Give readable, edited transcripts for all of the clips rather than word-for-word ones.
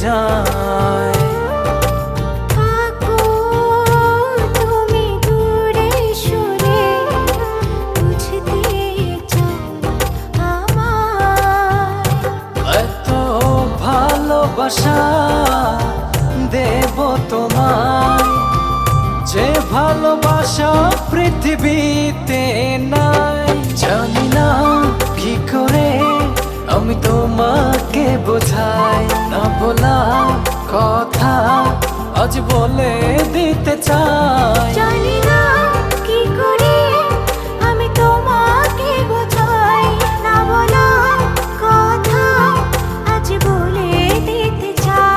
যায়। ভালোবাসা দেব তোমায়, যে ভালোবাসা পৃথিবীতে নাই। জানি না কি করে আমি তোমাকে বোঝাই, না বলা কথা আজ বলে দিতে চাই। জানি না কি করে আমি তোমাকে বোঝাই, না বলা কথা আজ বলে দিতে চাই।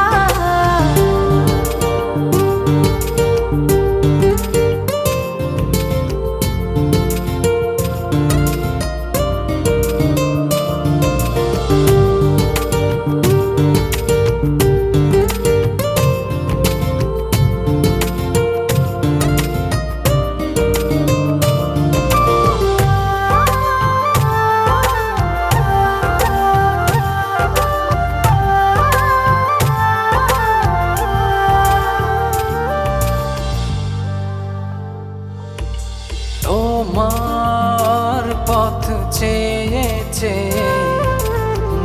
তোমার পথ চেয়ে চেয়ে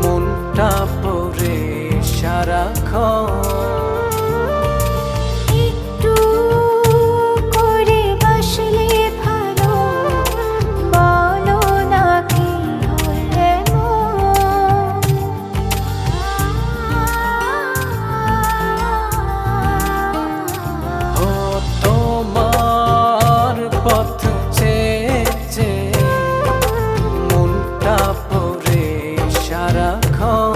মনটা পড়ে সারাক্ষণ। একটু করে বাসলে ভালো, বলো না কি হলে ও তোমার পথ চেয়ে চেয়ে মনটা পড়ে সারাক্ষণ।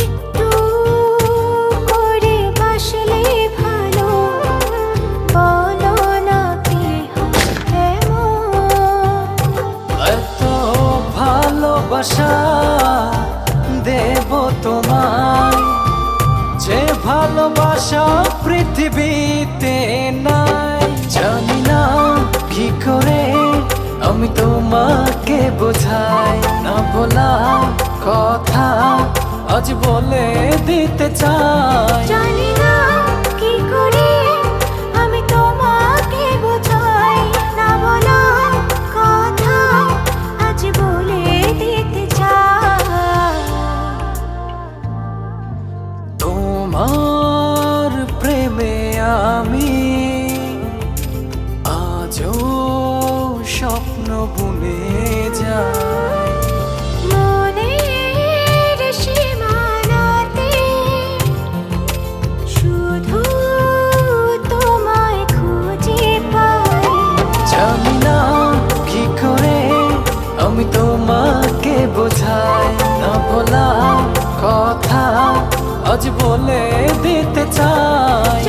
একটু করে বাসলে ভালো, বলো না কি হলে এত ভালোবাসা দেব তোমায়, যে ভালোবাসা পৃথিবীতে নাই। জানি না কি করে আমি তোমাকে বোঝাই, না বলা কথা আজ বলে দিতে চাই। জানি না কি করে আমি তোমাকে বোঝাই, না বলা কথা আজ বলে দিতে চাই। তোমার প্রেমে আমি আজও স্বপ্ন বুনে যাই। মনের সীমানাতে শুধু তোমায় খুঁজে পাই। জানি না কি করে আমি তোমাকে বোঝাই, না বলা কথা আজ বলে দিতে চাই।